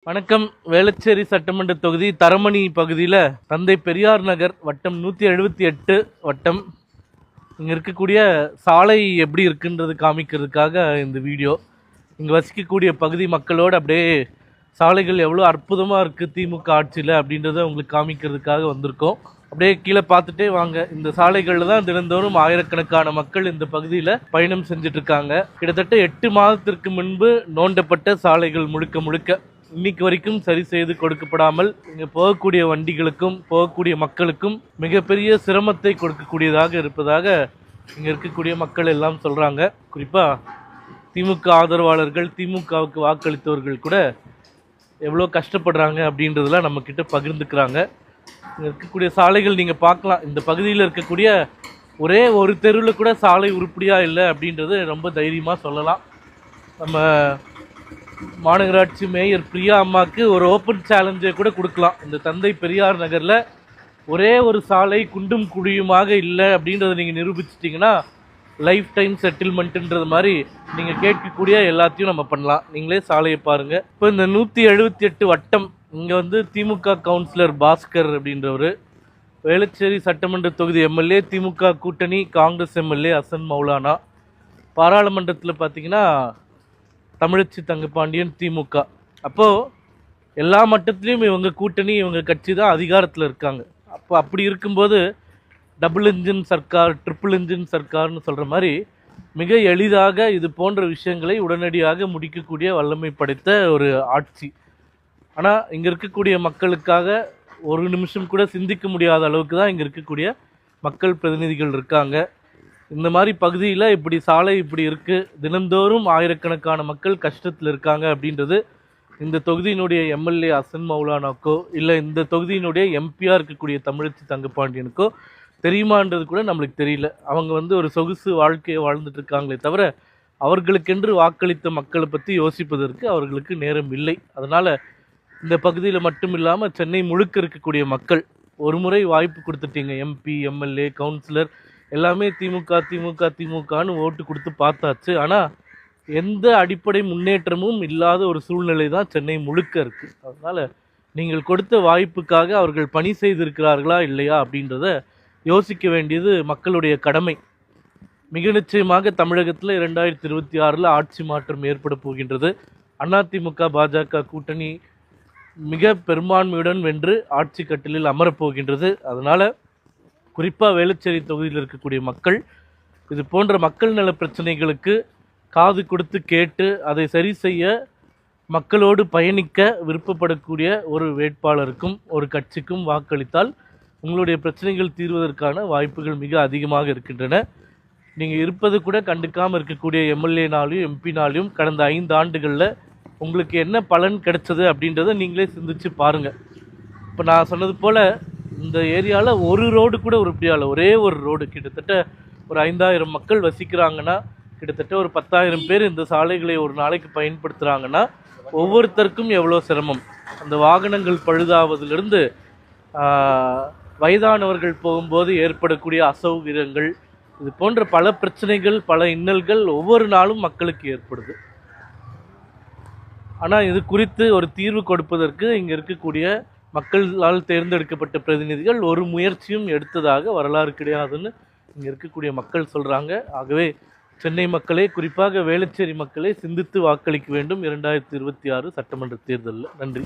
வணக்கம். வேளச்சேரி சட்டமன்ற தொகுதி தரமணி பகுதியில் தந்தை பெரியார் நகர் வட்டம் 178 வட்டம். இங்கே இருக்கக்கூடிய சாலை எப்படி இருக்குன்றது காமிக்கிறதுக்காக இந்த வீடியோ. இங்கே வசிக்கக்கூடிய பகுதி மக்களோடு அப்படியே சாலைகள் எவ்வளோ அற்புதமாக இருக்குது திமுக ஆட்சியில் அப்படின்றத உங்களுக்கு காமிக்கிறதுக்காக வந்திருக்கோம். அப்படியே கீழே பார்த்துட்டே வாங்க. இந்த சாலைகளில் தான் தினந்தோறும் ஆயிரக்கணக்கான மக்கள் இந்த பகுதியில் பயணம் செஞ்சுட்டு இருக்காங்க. கிட்டத்தட்ட 8 மாதத்திற்கு முன்பு நோண்டப்பட்ட சாலைகள் முழுக்க இன்னைக்கு வரைக்கும் சரி செய்து கொடுக்கப்படாமல் இங்கே போகக்கூடிய வண்டிகளுக்கும் போகக்கூடிய மக்களுக்கும் மிகப்பெரிய சிரமத்தை கொடுக்கக்கூடியதாக இருப்பதாக இங்கே இருக்கக்கூடிய மக்கள் எல்லாம் சொல்கிறாங்க. குறிப்பாக திமுக ஆதரவாளர்கள், திமுகவுக்கு வாக்களித்தவர்கள் கூட எவ்வளோ கஷ்டப்படுறாங்க அப்படின்றதெல்லாம் நம்மக்கிட்ட பகிர்ந்துக்கிறாங்க. இங்கே இருக்கக்கூடிய சாலைகள் நீங்கள் பார்க்கலாம். இந்த பகுதியில் இருக்கக்கூடிய ஒரே ஒரு தெருவில் கூட சாலை உருப்படியாக இல்லை அப்படின்றது ரொம்ப தைரியமாக சொல்லலாம். நம்ம மாநகராட்சி மேயர் பிரியா அம்மாவுக்கு ஒரு ஓப்பன் சேலஞ்சை கூட கொடுக்கலாம். இந்த தந்தை பெரியார் நகரில் ஒரே ஒரு சாலை குண்டும் குழியுமாக இல்லை அப்படின்றத நீங்கள் நிரூபிச்சிட்டிங்கன்னா லைஃப் டைம் செட்டில்மெண்ட்டுன்றது மாதிரி நீங்கள் கேட்கக்கூடிய எல்லாத்தையும் நம்ம பண்ணலாம். நீங்களே சாலையை பாருங்கள். இப்போ இந்த 178 வட்டம் இங்கே திமுக கவுன்சிலர் பாஸ்கர் அப்படின்றவர், வேளச்சேரி சட்டமன்ற தொகுதி எம்எல்ஏ, திமுக கூட்டணி காங்கிரஸ் எம்எல்ஏ அசன் மௌலானா, பாராளுமன்றத்தில் பார்த்தீங்கன்னா தமிழச்சி தங்கப்பாண்டியன் திமுக. அப்போது எல்லா மட்டத்திலையும் இவங்க கூட்டணி, இவங்க கட்சி தான் அதிகாரத்தில் இருக்காங்க. அப்படி இருக்கும்போது டபுள் இன்ஜின் சர்க்கார், ட்ரிபிள் இன்ஜின் சர்க்கார்னு சொல்கிற மாதிரி மிக எளிதாக இது போன்ற விஷயங்களை உடனடியாக முடிக்கக்கூடிய வல்லமை படைத்த ஒரு ஆட்சி. ஆனால் இங்கே இருக்கக்கூடிய மக்களுக்காக ஒரு நிமிஷம் கூட சிந்திக்க முடியாத அளவுக்கு தான் இங்கே இருக்கக்கூடிய மக்கள் பிரதிநிதிகள் இருக்காங்க. இந்த மாதிரி பகுதியில் இப்படி சாலை இப்படி இருக்குது, தினந்தோறும் ஆயிரக்கணக்கான மக்கள் கஷ்டத்தில் இருக்காங்க அப்படின்றது இந்த தொகுதியினுடைய எம்எல்ஏ அசன் மௌலானாக்கோ இல்லை இந்த தொகுதியினுடைய எம்பியாக இருக்கக்கூடிய தமிழச்சி தங்கப்பாண்டியனுக்கோ தெரியுமான்றது கூட நம்மளுக்கு தெரியல. அவங்க ஒரு சொகுசு வாழ்க்கையை வாழ்ந்துட்டு இருக்காங்களே தவிர அவர்களுக்கென்று வாக்களித்த மக்களை பற்றி யோசிப்பதற்கு அவர்களுக்கு நேரம் இல்லை. அதனால் இந்த பகுதியில் மட்டும் இல்லாமல் சென்னை முழுக்க இருக்கக்கூடிய மக்கள் ஒரு முறை வாய்ப்பு கொடுத்துட்டீங்க. எம்பி, எம்எல்ஏ, கவுன்சிலர் எல்லாமே திமுகன்னு ஓட்டு கொடுத்து பார்த்தாச்சு. ஆனால் எந்த அடிப்படை முன்னேற்றமும் இல்லாத ஒரு சூழ்நிலை தான் சென்னை முழுக்க இருக்குது. அதனால் நீங்கள் கொடுத்த வாய்ப்புக்காக அவர்கள் பணி செய்திருக்கிறார்களா இல்லையா அப்படின்றத யோசிக்க வேண்டியது மக்களுடைய கடமை. மிக நிச்சயமாக தமிழகத்தில் 2026 ஆட்சி மாற்றம் ஏற்பட போகின்றது. அதிமுக பாஜக கூட்டணி மிக பெரும்பான்மையுடன் வென்று ஆட்சி கட்டிலில் அமரப்போகின்றது. அதனால் குறிப்பாக வேளச்சேரி தொகுதியில் இருக்கக்கூடிய மக்கள் இது போன்ற மக்கள் நல பிரச்சனைகளுக்கு காது கொடுத்து கேட்டு அதை சரி செய்ய மக்களோடு பயணிக்க விருப்பப்படக்கூடிய ஒரு வேட்பாளருக்கும் ஒரு கட்சிக்கும் வாக்களித்தால் உங்களுடைய பிரச்சனைகள் தீர்வதற்கான வாய்ப்புகள் மிக அதிகமாக இருக்கின்றன. நீங்கள் இருப்பது கூட கண்டுக்காமல் இருக்கக்கூடிய எம்எல்ஏனாலையும் எம்பினாலையும் கடந்த 5 ஆண்டுகளில் உங்களுக்கு என்ன பலன் கிடைச்சது அப்படின்றத நீங்களே சிந்திச்சு பாருங்கள். இப்போ நான் சொன்னது போல் இந்த ஏரியாவில் ஒரு ரோடு கூட உருப்படியால், ஒரே ஒரு ரோடு கிட்டத்தட்ட ஒரு 5000 மக்கள் வசிக்கிறாங்கன்னா கிட்டத்தட்ட ஒரு 10,000 பேர் இந்த சாலைகளை ஒரு நாளைக்கு பயன்படுத்துகிறாங்கன்னா ஒவ்வொருத்தருக்கும் எவ்வளோ சிரமம். அந்த வாகனங்கள் பழுதாவதிலிருந்து வயதானவர்கள் போகும்போது ஏற்படக்கூடிய அசௌகரியங்கள், இது போன்ற பல பிரச்சனைகள், பல இன்னல்கள் ஒவ்வொரு நாளும் மக்களுக்கு ஏற்படுது. ஆனால் இது குறித்து ஒரு தீர்வு கொடுப்பதற்கு இங்கே இருக்கக்கூடிய மக்களால் தேர்ந்தெடுக்கப்பட்ட பிரதிநிதிகள் ஒரு முயற்சியும் எடுத்ததாக வரலாறு கிடையாதுன்னு இங்கே இருக்கக்கூடிய மக்கள் சொல்கிறாங்க. ஆகவே சென்னை மக்களே, குறிப்பாக வேளச்சேரி மக்களே சிந்தித்து வாக்களிக்க வேண்டும் 2026 சட்டமன்ற தேர்தலில். நன்றி.